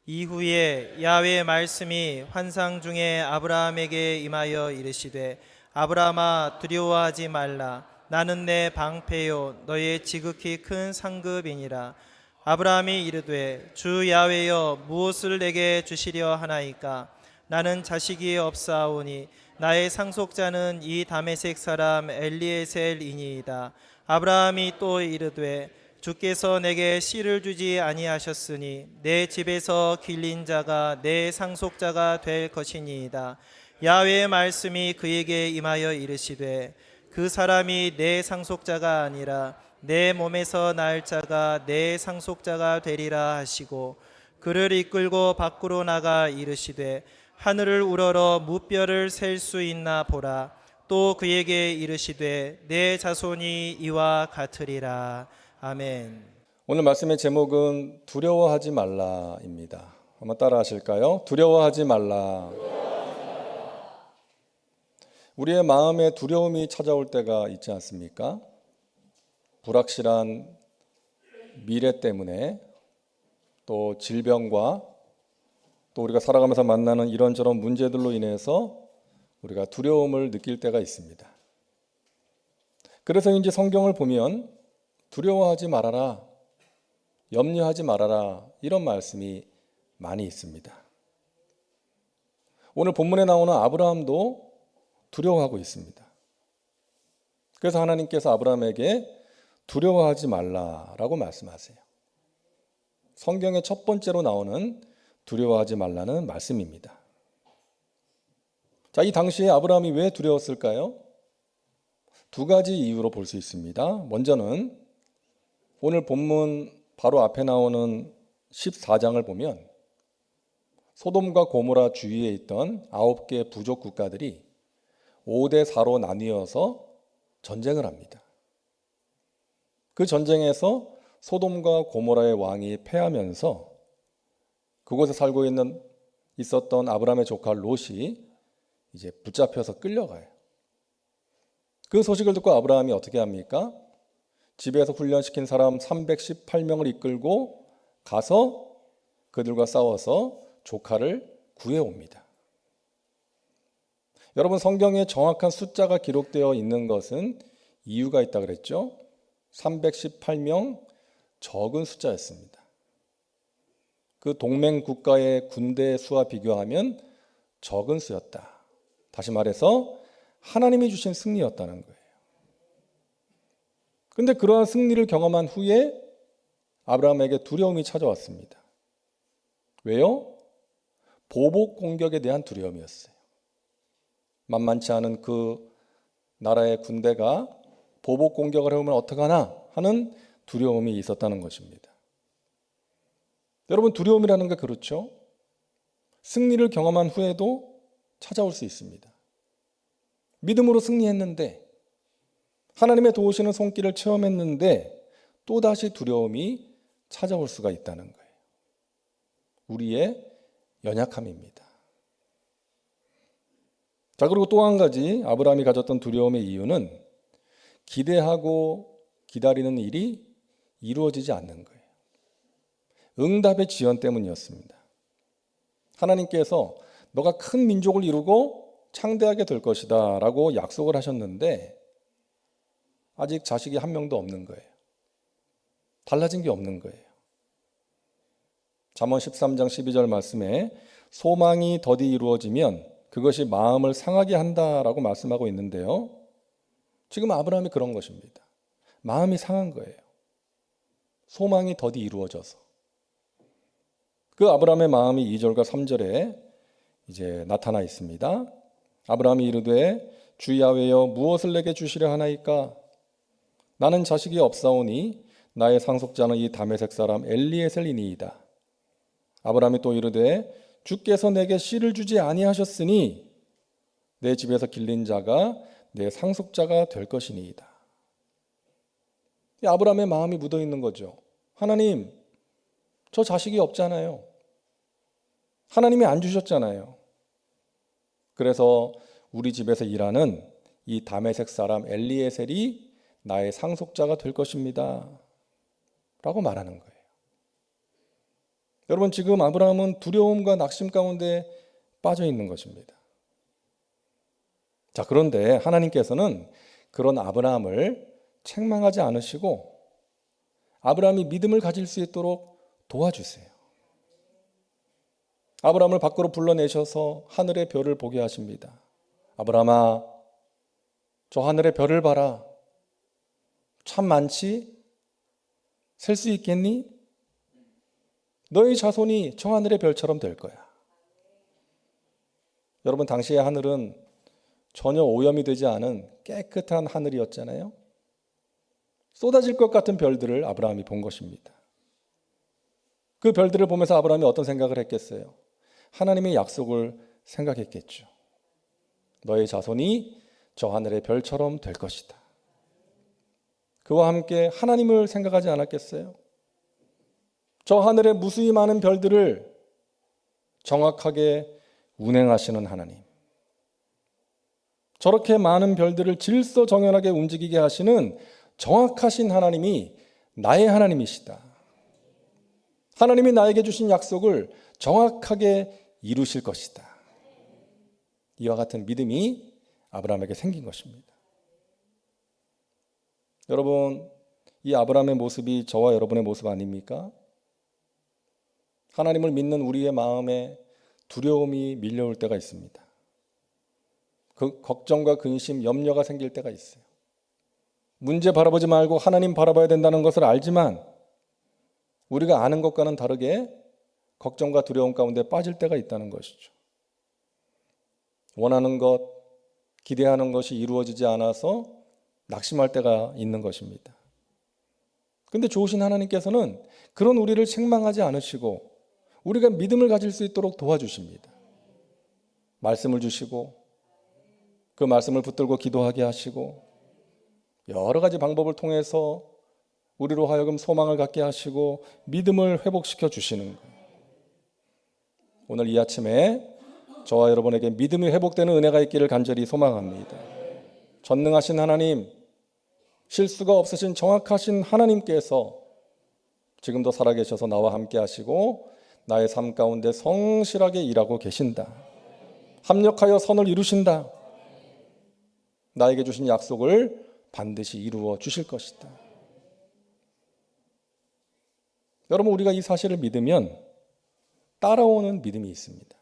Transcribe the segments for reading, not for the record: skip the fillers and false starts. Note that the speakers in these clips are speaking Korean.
이후에 야훼의 말씀이 환상 중에 아브라함에게 임하여 이르시되 아브라함아 두려워하지 말라. 나는 내 방패요 너의 지극히 큰 상급이니라. 아브라함이 이르되 주 야훼여 무엇을 내게 주시려 하나이까. 나는 자식이 없사오니 나의 상속자는 이 다메섹 사람 엘리에셀이니이다. 아브라함이 또 이르되 주께서 내게 씨를 주지 아니하셨으니 내 집에서 길린 자가 내 상속자가 될 것이니이다. 야훼의 말씀이 그에게 임하여 이르시되 그 사람이 내 상속자가 아니라 내 몸에서 날 자가 내 상속자가 되리라 하시고 그를 이끌고 밖으로 나가 이르시되 하늘을 우러러 무뼈를 셀 수 있나 보라. 또 그에게 이르시되 내 자손이 이와 같으리라. 아멘. 오늘 말씀의 제목은 두려워하지 말라입니다. 한번 따라 하실까요? 두려워하지 말라. 우리의 마음에 두려움이 찾아올 때가 있지 않습니까? 불확실한 미래 때문에, 또 질병과 또 우리가 살아가면서 만나는 이런저런 문제들로 인해서 우리가 두려움을 느낄 때가 있습니다. 그래서인지 성경을 보면 두려워하지 말아라, 염려하지 말아라, 이런 말씀이 많이 있습니다. 오늘 본문에 나오는 아브라함도 두려워하고 있습니다. 그래서 하나님께서 아브라함에게 두려워하지 말라라고 말씀하세요. 성경의 첫 번째로 나오는 두려워하지 말라는 말씀입니다. 자, 이 당시에 아브라함이 왜 두려웠을까요? 두 가지 이유로 볼 수 있습니다. 먼저는 오늘 본문 바로 앞에 나오는 14장을 보면 소돔과 고모라 주위에 있던 9개 부족 국가들이 5대 4로 나뉘어서 전쟁을 합니다. 그 전쟁에서 소돔과 고모라의 왕이 패하면서 그곳에 살고 있었던 아브라함의 조카 롯이 이제 붙잡혀서 끌려가요. 그 소식을 듣고 아브라함이 어떻게 합니까? 집에서 훈련시킨 사람 318명을 이끌고 가서 그들과 싸워서 조카를 구해옵니다. 여러분, 성경에 정확한 숫자가 기록되어 있는 것은 이유가 있다 그랬죠? 318명, 적은 숫자였습니다. 그 동맹 국가의 군대 수와 비교하면 적은 수였다. 다시 말해서 하나님이 주신 승리였다는 거예요. 그런데 그러한 승리를 경험한 후에 아브라함에게 두려움이 찾아왔습니다. 왜요? 보복 공격에 대한 두려움이었어요. 만만치 않은 그 나라의 군대가 보복 공격을 해오면 어떡하나 하는 두려움이 있었다는 것입니다. 여러분, 두려움이라는 게 그렇죠? 승리를 경험한 후에도 찾아올 수 있습니다. 믿음으로 승리했는데, 하나님의 도우시는 손길을 체험했는데 또다시 두려움이 찾아올 수가 있다는 거예요. 우리의 연약함입니다. 자, 그리고 또 한 가지 아브라함이 가졌던 두려움의 이유는 기대하고 기다리는 일이 이루어지지 않는 거예요. 응답의 지연 때문이었습니다. 하나님께서 너가 큰 민족을 이루고 창대하게 될 것이다 라고 약속을 하셨는데 아직 자식이 한 명도 없는 거예요. 달라진 게 없는 거예요. 잠언 13장 12절 말씀에 소망이 더디 이루어지면 그것이 마음을 상하게 한다라고 말씀하고 있는데요. 지금 아브라함이 그런 것입니다. 마음이 상한 거예요. 소망이 더디 이루어져서. 그 아브라함의 마음이 2절과 3절에 이제 나타나 있습니다. 아브라함이 이르되 주 야훼여 무엇을 내게 주시려 하나이까? 나는 자식이 없사오니 나의 상속자는 이 다메섹 사람 엘리에셀이니이다. 아브라함이 또 이르되 주께서 내게 씨를 주지 아니하셨으니 내 집에서 길린 자가 내 상속자가 될 것이니이다. 아브라함의 마음이 묻어 있는 거죠. 하나님, 저 자식이 없잖아요. 하나님이 안 주셨잖아요. 그래서 우리 집에서 일하는 이 다메섹 사람 엘리에셀이 나의 상속자가 될 것입니다 라고 말하는 거예요. 여러분, 지금 아브라함은 두려움과 낙심 가운데 빠져 있는 것입니다. 자, 그런데 하나님께서는 그런 아브라함을 책망하지 않으시고 아브라함이 믿음을 가질 수 있도록 도와주세요. 아브라함을 밖으로 불러내셔서 하늘의 별을 보게 하십니다. 아브라함아, 저 하늘의 별을 봐라. 참 많지? 셀 수 있겠니? 너희 자손이 저 하늘의 별처럼 될 거야. 여러분, 당시의 하늘은 전혀 오염이 되지 않은 깨끗한 하늘이었잖아요. 쏟아질 것 같은 별들을 아브라함이 본 것입니다. 그 별들을 보면서 아브라함이 어떤 생각을 했겠어요? 하나님의 약속을 생각했겠죠. 너의 자손이 저 하늘의 별처럼 될 것이다. 그와 함께 하나님을 생각하지 않았겠어요? 저 하늘에 무수히 많은 별들을 정확하게 운행하시는 하나님, 저렇게 많은 별들을 질서정연하게 움직이게 하시는 정확하신 하나님이 나의 하나님이시다. 하나님이 나에게 주신 약속을 정확하게 이루실 것이다. 이와 같은 믿음이 아브라함에게 생긴 것입니다. 여러분, 이 아브라함의 모습이 저와 여러분의 모습 아닙니까? 하나님을 믿는 우리의 마음에 두려움이 밀려올 때가 있습니다. 그 걱정과 근심, 염려가 생길 때가 있어요. 문제 바라보지 말고 하나님 바라봐야 된다는 것을 알지만 우리가 아는 것과는 다르게 걱정과 두려움 가운데 빠질 때가 있다는 것이죠. 원하는 것, 기대하는 것이 이루어지지 않아서 낙심할 때가 있는 것입니다. 그런데 좋으신 하나님께서는 그런 우리를 책망하지 않으시고 우리가 믿음을 가질 수 있도록 도와주십니다. 말씀을 주시고 그 말씀을 붙들고 기도하게 하시고 여러 가지 방법을 통해서 우리로 하여금 소망을 갖게 하시고 믿음을 회복시켜 주시는 거예요. 오늘 이 아침에 저와 여러분에게 믿음이 회복되는 은혜가 있기를 간절히 소망합니다. 전능하신 하나님, 실수가 없으신 정확하신 하나님께서 지금도 살아계셔서 나와 함께 하시고 나의 삶 가운데 성실하게 일하고 계신다. 합력하여 선을 이루신다. 나에게 주신 약속을 반드시 이루어 주실 것이다. 여러분, 우리가 이 사실을 믿으면 따라오는 믿음이 있습니다.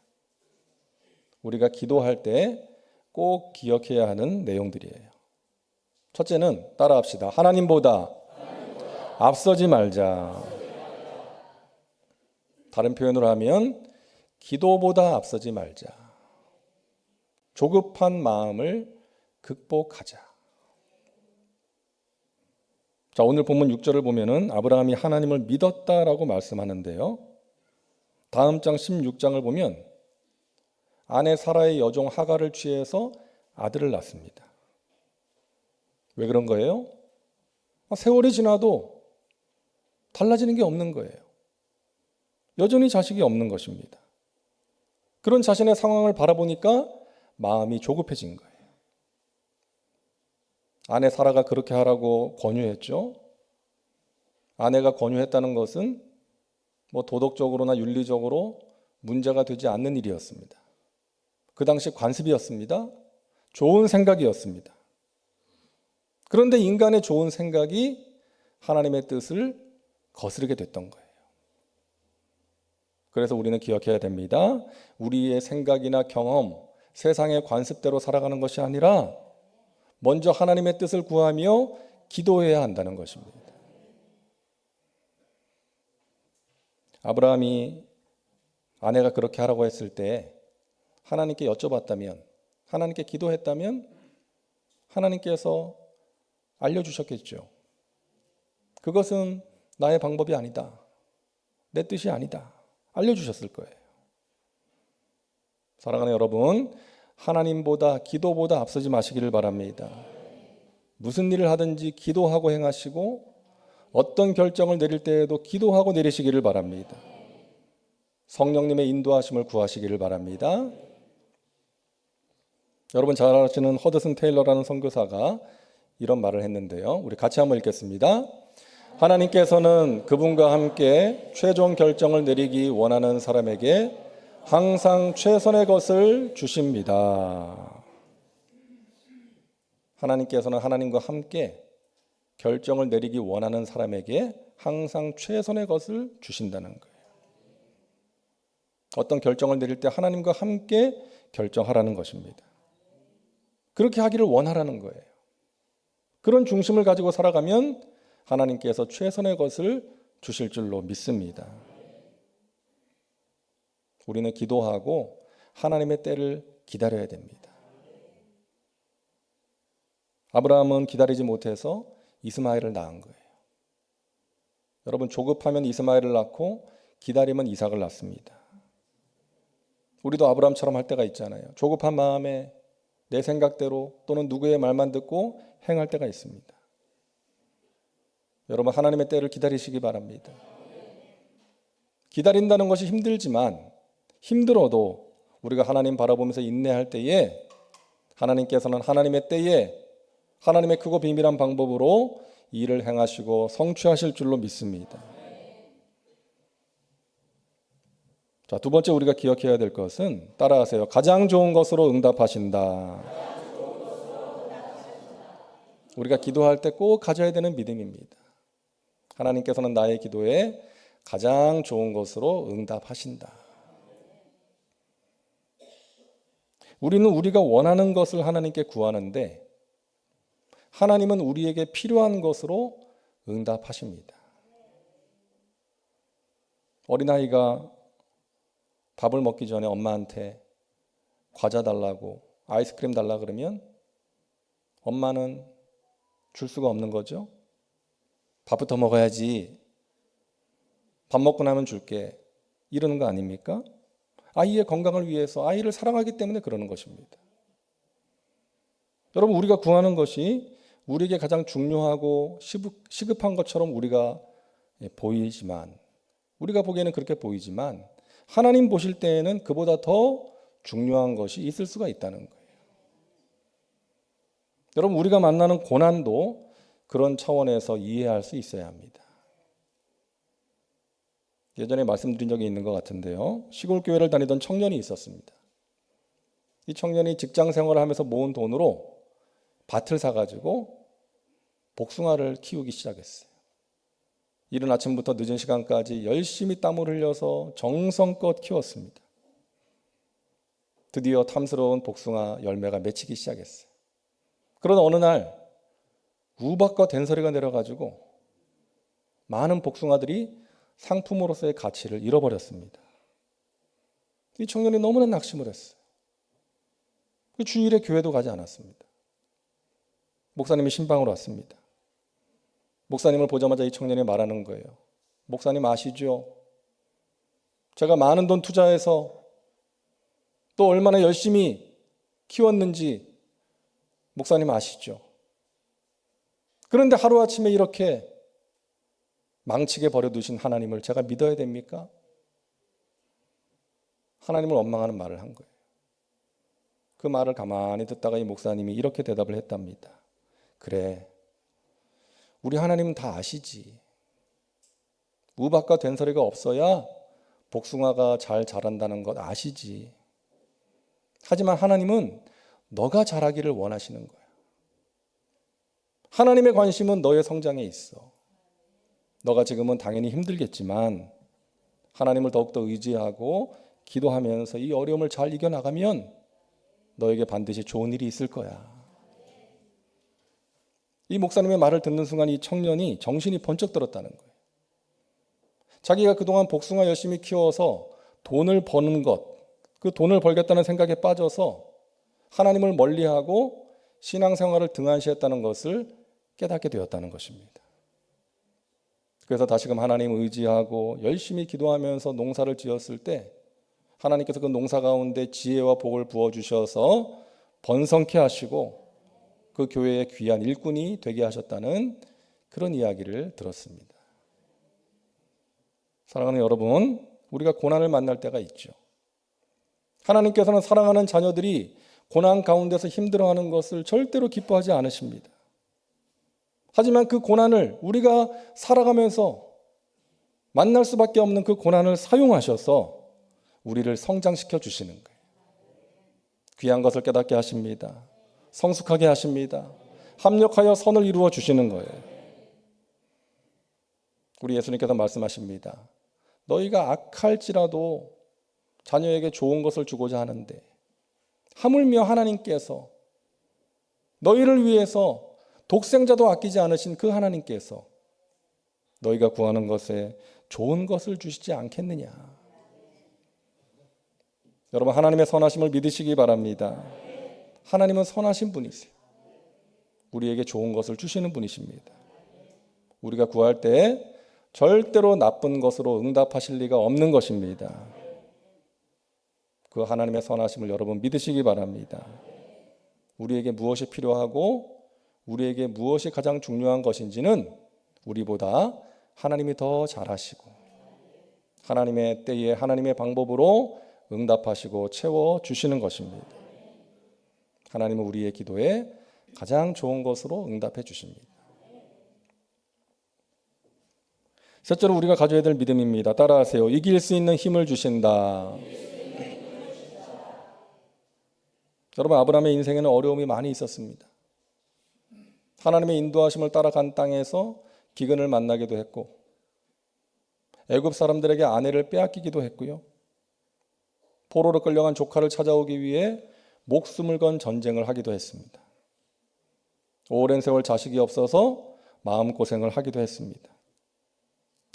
우리가 기도할 때 꼭 기억해야 하는 내용들이에요. 첫째는 따라합시다. 하나님보다 앞서지 말자. 다른 표현으로 하면 기도보다 앞서지 말자. 조급한 마음을 극복하자. 자, 오늘 본문 6절을 보면은 아브라함이 하나님을 믿었다라고 말씀하는데요. 다음 장 16장을 보면 아내 사라의 여종 하갈을 취해서 아들을 낳습니다. 왜 그런 거예요? 세월이 지나도 달라지는 게 없는 거예요. 여전히 자식이 없는 것입니다. 그런 자신의 상황을 바라보니까 마음이 조급해진 거예요. 아내 사라가 그렇게 하라고 권유했죠. 아내가 권유했다는 것은 도덕적으로나 윤리적으로 문제가 되지 않는 일이었습니다. 그 당시 관습이었습니다. 좋은 생각이었습니다. 그런데 인간의 좋은 생각이 하나님의 뜻을 거스르게 됐던 거예요. 그래서 우리는 기억해야 됩니다. 우리의 생각이나 경험, 세상의 관습대로 살아가는 것이 아니라 먼저 하나님의 뜻을 구하며 기도해야 한다는 것입니다. 아브라함이 아내가 그렇게 하라고 했을 때 하나님께 여쭤봤다면, 하나님께 기도했다면 하나님께서 알려주셨겠죠. 그것은 나의 방법이 아니다. 내 뜻이 아니다. 알려주셨을 거예요. 사랑하는 여러분, 하나님보다 기도보다 앞서지 마시기를 바랍니다. 무슨 일을 하든지 기도하고 행하시고 어떤 결정을 내릴 때에도 기도하고 내리시기를 바랍니다. 성령님의 인도하심을 구하시기를 바랍니다. 여러분 잘 아시는 허드슨 테일러라는 선교사가 이런 말을 했는데요. 우리 같이 한번 읽겠습니다. 하나님께서는 그분과 함께 최종 결정을 내리기 원하는 사람에게 항상 최선의 것을 주십니다. 하나님께서는 하나님과 함께 결정을 내리기 원하는 사람에게 항상 최선의 것을 주신다는 거예요. 어떤 결정을 내릴 때 하나님과 함께 결정하라는 것입니다. 그렇게 하기를 원하라는 거예요. 그런 중심을 가지고 살아가면 하나님께서 최선의 것을 주실 줄로 믿습니다. 우리는 기도하고 하나님의 때를 기다려야 됩니다. 아브라함은 기다리지 못해서 이스마엘을 낳은 거예요. 여러분, 조급하면 이스마엘을 낳고 기다리면 이삭을 낳습니다. 우리도 아브라함처럼 할 때가 있잖아요. 조급한 마음에 내 생각대로 또는 누구의 말만 듣고 행할 때가 있습니다. 여러분, 하나님의 때를 기다리시기 바랍니다. 기다린다는 것이 힘들어도 우리가 하나님 바라보면서 인내할 때에 하나님께서는 하나님의 때에 하나님의 크고 비밀한 방법으로 일을 행하시고 성취하실 줄로 믿습니다. 자, 두 번째 우리가 기억해야 될 것은, 따라하세요. 가장 좋은 것으로 응답하신다. 우리가 기도할 때 꼭 가져야 되는 믿음입니다. 하나님께서는 나의 기도에 가장 좋은 것으로 응답하신다. 우리는 우리가 원하는 것을 하나님께 구하는데 하나님은 우리에게 필요한 것으로 응답하십니다. 어린아이가 밥을 먹기 전에 엄마한테 과자 달라고, 아이스크림 달라 그러면 엄마는 줄 수가 없는 거죠. 밥부터 먹어야지. 밥 먹고 나면 줄게. 이러는 거 아닙니까? 아이의 건강을 위해서, 아이를 사랑하기 때문에 그러는 것입니다. 여러분, 우리가 구하는 것이 우리에게 가장 중요하고 시급한 것처럼 우리가 보이지만, 우리가 보기에는 그렇게 보이지만 하나님 보실 때에는 그보다 더 중요한 것이 있을 수가 있다는 거예요. 여러분, 우리가 만나는 고난도 그런 차원에서 이해할 수 있어야 합니다. 예전에 말씀드린 적이 있는 것 같은데요. 시골 교회를 다니던 청년이 있었습니다. 이 청년이 직장 생활을 하면서 모은 돈으로 밭을 사가지고 복숭아를 키우기 시작했어요. 이른 아침부터 늦은 시간까지 열심히 땀을 흘려서 정성껏 키웠습니다. 드디어 탐스러운 복숭아 열매가 맺히기 시작했어요. 그러나 어느 날 우박과 된소리가 내려가지고 많은 복숭아들이 상품으로서의 가치를 잃어버렸습니다. 이 청년이 너무나 낙심을 했어요. 그 주일에 교회도 가지 않았습니다. 목사님이 신방으로 왔습니다. 목사님을 보자마자 이 청년이 말하는 거예요. 목사님 아시죠? 제가 많은 돈 투자해서 또 얼마나 열심히 키웠는지 목사님 아시죠? 그런데 하루아침에 이렇게 망치게 버려두신 하나님을 제가 믿어야 됩니까? 하나님을 원망하는 말을 한 거예요. 그 말을 가만히 듣다가 이 목사님이 이렇게 대답을 했답니다. 그래, 우리 하나님은 다 아시지. 우박과 된소리가 없어야 복숭아가 잘 자란다는 것 아시지. 하지만 하나님은 너가 자라기를 원하시는 거야. 하나님의 관심은 너의 성장에 있어. 너가 지금은 당연히 힘들겠지만 하나님을 더욱더 의지하고 기도하면서 이 어려움을 잘 이겨나가면 너에게 반드시 좋은 일이 있을 거야. 이 목사님의 말을 듣는 순간 이 청년이 정신이 번쩍 들었다는 거예요. 자기가 그동안 복숭아 열심히 키워서 돈을 버는 것, 그 돈을 벌겠다는 생각에 빠져서 하나님을 멀리하고 신앙생활을 등한시했다는 것을 깨닫게 되었다는 것입니다. 그래서 다시금 하나님을 의지하고 열심히 기도하면서 농사를 지었을 때 하나님께서 그 농사 가운데 지혜와 복을 부어주셔서 번성케 하시고 그 교회의 귀한 일꾼이 되게 하셨다는 그런 이야기를 들었습니다. 사랑하는 여러분, 우리가 고난을 만날 때가 있죠. 하나님께서는 사랑하는 자녀들이 고난 가운데서 힘들어하는 것을 절대로 기뻐하지 않으십니다. 하지만 그 고난을 우리가 살아가면서 만날 수밖에 없는 그 고난을 사용하셔서 우리를 성장시켜 주시는 거예요. 귀한 것을 깨닫게 하십니다. 성숙하게 하십니다. 합력하여 선을 이루어 주시는 거예요. 우리 예수님께서 말씀하십니다. 너희가 악할지라도 자녀에게 좋은 것을 주고자 하는데 하물며 하나님께서 너희를 위해서 독생자도 아끼지 않으신 그 하나님께서 너희가 구하는 것에 좋은 것을 주시지 않겠느냐. 여러분, 하나님의 선하심을 믿으시기 바랍니다. 하나님은 선하신 분이세요. 우리에게 좋은 것을 주시는 분이십니다. 우리가 구할 때 절대로 나쁜 것으로 응답하실 리가 없는 것입니다. 그 하나님의 선하심을 여러분 믿으시기 바랍니다. 우리에게 무엇이 필요하고 우리에게 무엇이 가장 중요한 것인지는 우리보다 하나님이 더 잘하시고 하나님의 때에 하나님의 방법으로 응답하시고 채워주시는 것입니다. 하나님은 우리의 기도에 가장 좋은 것으로 응답해 주십니다. 셋째로 우리가 가져야 될 믿음입니다. 따라하세요. 이길 수 있는 힘을 주신다. 여러분, 아브라함의 인생에는 어려움이 많이 있었습니다. 하나님의 인도하심을 따라간 땅에서 기근을 만나기도 했고 애굽 사람들에게 아내를 빼앗기기도 했고요. 포로로 끌려간 조카를 찾아오기 위해 목숨을 건 전쟁을 하기도 했습니다. 오랜 세월 자식이 없어서 마음고생을 하기도 했습니다.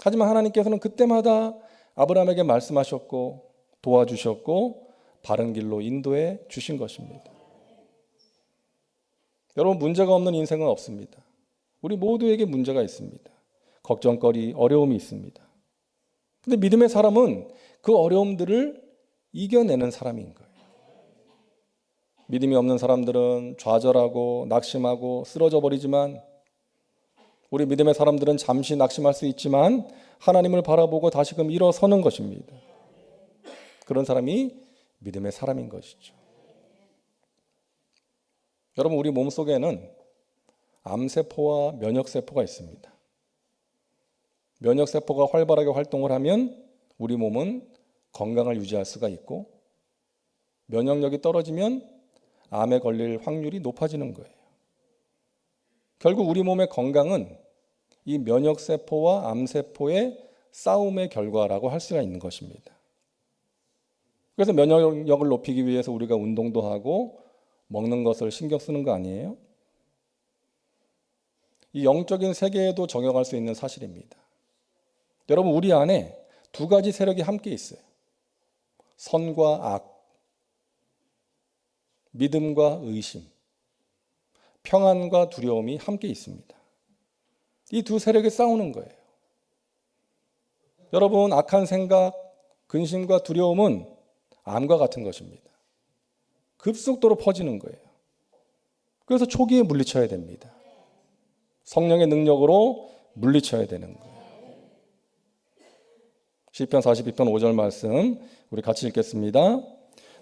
하지만 하나님께서는 그때마다 아브라함에게 말씀하셨고 도와주셨고 바른 길로 인도해 주신 것입니다. 여러분, 문제가 없는 인생은 없습니다. 우리 모두에게 문제가 있습니다. 걱정거리, 어려움이 있습니다. 근데 믿음의 사람은 그 어려움들을 이겨내는 사람인 거예요. 믿음이 없는 사람들은 좌절하고 낙심하고 쓰러져 버리지만 우리 믿음의 사람들은 잠시 낙심할 수 있지만 하나님을 바라보고 다시금 일어서는 것입니다. 그런 사람이 믿음의 사람인 것이죠. 여러분, 우리 몸속에는 암세포와 면역세포가 있습니다. 면역세포가 활발하게 활동을 하면 우리 몸은 건강을 유지할 수가 있고 면역력이 떨어지면 암에 걸릴 확률이 높아지는 거예요. 결국 우리 몸의 건강은 이 면역세포와 암세포의 싸움의 결과라고 할 수가 있는 것입니다. 그래서 면역력을 높이기 위해서 우리가 운동도 하고 먹는 것을 신경 쓰는 거 아니에요? 이 영적인 세계에도 적용할 수 있는 사실입니다. 여러분, 우리 안에 두 가지 세력이 함께 있어요. 선과 악, 믿음과 의심, 평안과 두려움이 함께 있습니다. 이 두 세력이 싸우는 거예요. 여러분, 악한 생각, 근심과 두려움은 암과 같은 것입니다. 급속도로 퍼지는 거예요. 그래서 초기에 물리쳐야 됩니다. 성령의 능력으로 물리쳐야 되는 거예요. 시편 42편 5절 말씀 우리 같이 읽겠습니다.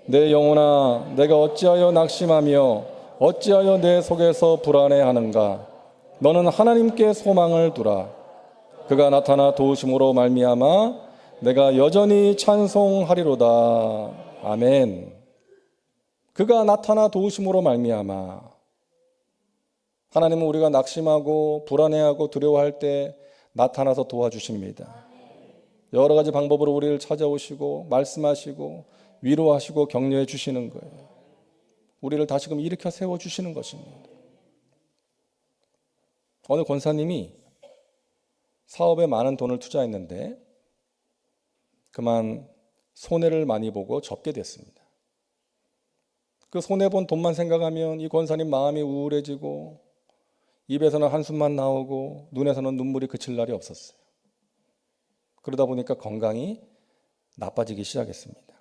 내 영혼아, 내가 어찌하여 낙심하며 어찌하여 내 속에서 불안해하는가? 너는 하나님께 소망을 두라. 그가 나타나 도우심으로 말미암아 내가 여전히 찬송하리로다. 아멘. 그가 나타나 도우심으로 말미암아. 하나님은 우리가 낙심하고 불안해하고 두려워할 때 나타나서 도와주십니다. 여러 가지 방법으로 우리를 찾아오시고 말씀하시고 위로하시고 격려해 주시는 거예요. 우리를 다시금 일으켜 세워주시는 것입니다. 어느 권사님이 사업에 많은 돈을 투자했는데 그만 손해를 많이 보고 접게 됐습니다. 그 손해본 돈만 생각하면 이 권사님 마음이 우울해지고 입에서는 한숨만 나오고 눈에서는 눈물이 그칠 날이 없었어요. 그러다 보니까 건강이 나빠지기 시작했습니다.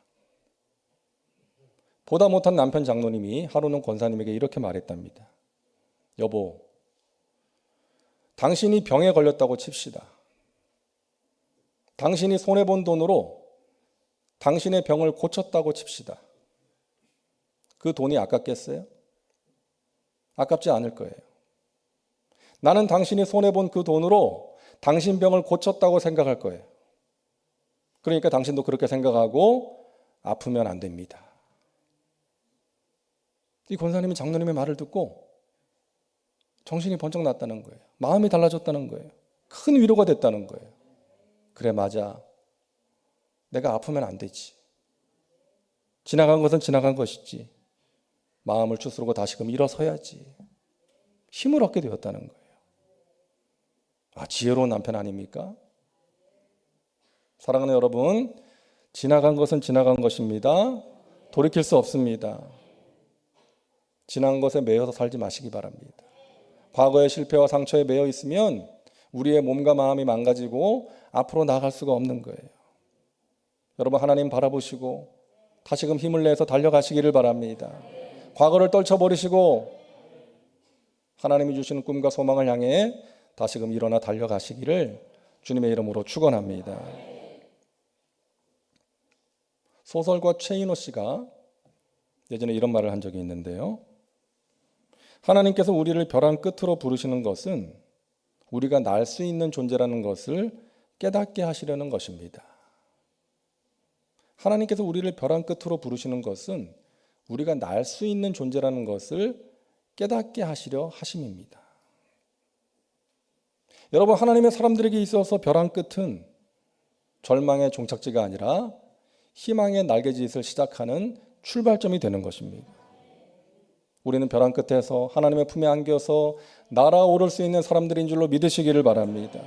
보다 못한 남편 장로님이 하루는 권사님에게 이렇게 말했답니다. 여보, 당신이 병에 걸렸다고 칩시다. 당신이 손해본 돈으로 당신의 병을 고쳤다고 칩시다. 그 돈이 아깝겠어요? 아깝지 않을 거예요. 나는 당신이 손해본 그 돈으로 당신 병을 고쳤다고 생각할 거예요. 그러니까 당신도 그렇게 생각하고 아프면 안 됩니다. 이 권사님이 장로님의 말을 듣고 정신이 번쩍 났다는 거예요. 마음이 달라졌다는 거예요. 큰 위로가 됐다는 거예요. 그래, 맞아. 내가 아프면 안 되지. 지나간 것은 지나간 것이지. 마음을 추스르고 다시금 일어서야지. 힘을 얻게 되었다는 거예요. 지혜로운 남편 아닙니까? 사랑하는 여러분, 지나간 것은 지나간 것입니다. 돌이킬 수 없습니다. 지난 것에 매여서 살지 마시기 바랍니다. 과거의 실패와 상처에 매여 있으면 우리의 몸과 마음이 망가지고 앞으로 나아갈 수가 없는 거예요. 여러분, 하나님 바라보시고 다시금 힘을 내서 달려가시기를 바랍니다. 과거를 떨쳐버리시고 하나님이 주시는 꿈과 소망을 향해 다시금 일어나 달려가시기를 주님의 이름으로 축원합니다. 소설가 최인호 씨가 예전에 이런 말을 한 적이 있는데요. 하나님께서 우리를 벼랑 끝으로 부르시는 것은 우리가 날 수 있는 존재라는 것을 깨닫게 하시려는 것입니다. 하나님께서 우리를 벼랑 끝으로 부르시는 것은 우리가 날 수 있는 존재라는 것을 깨닫게 하시려 하심입니다. 여러분, 하나님의 사람들에게 있어서 벼랑 끝은 절망의 종착지가 아니라 희망의 날개짓을 시작하는 출발점이 되는 것입니다. 우리는 벼랑 끝에서 하나님의 품에 안겨서 날아오를 수 있는 사람들인 줄로 믿으시기를 바랍니다.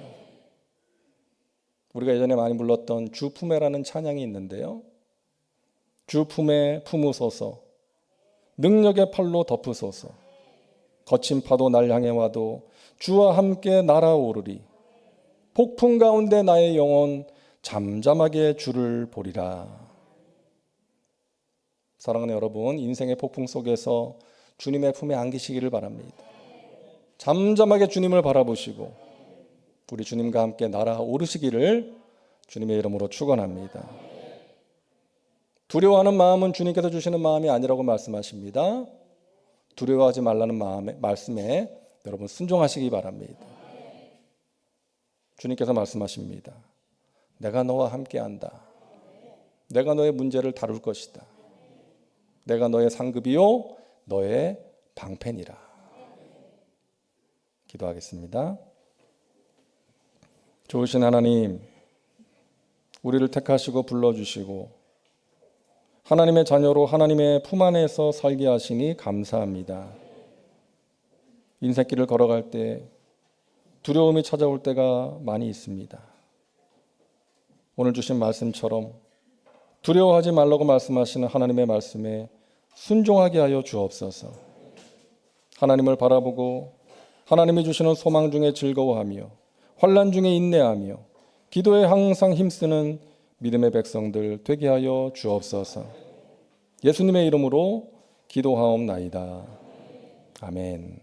우리가 예전에 많이 불렀던 주 품에라는 찬양이 있는데요. 주 품에 품으소서, 능력의 팔로 덮으소서, 거친 파도 날 향해 와도 주와 함께 날아오르리. 폭풍 가운데 나의 영혼 잠잠하게 주를 보리라. 사랑하는 여러분, 인생의 폭풍 속에서 주님의 품에 안기시기를 바랍니다. 잠잠하게 주님을 바라보시고 우리 주님과 함께 날아오르시기를 주님의 이름으로 축원합니다. 두려워하는 마음은 주님께서 주시는 마음이 아니라고 말씀하십니다. 두려워하지 말라는 말씀에 여러분 순종하시기 바랍니다. 주님께서 말씀하십니다. 내가 너와 함께한다. 내가 너의 문제를 다룰 것이다. 내가 너의 상급이요 너의 방패니라. 기도하겠습니다. 좋으신 하나님, 우리를 택하시고 불러주시고 하나님의 자녀로 하나님의 품 안에서 살게 하시니 감사합니다. 인생길을 걸어갈 때 두려움이 찾아올 때가 많이 있습니다. 오늘 주신 말씀처럼 두려워하지 말라고 말씀하시는 하나님의 말씀에 순종하게 하여 주옵소서. 하나님을 바라보고 하나님이 주시는 소망 중에 즐거워하며 환난 중에 인내하며 기도에 항상 힘쓰는 믿음의 백성들 되게 하여 주옵소서. 예수님의 이름으로 기도하옵나이다. 아멘.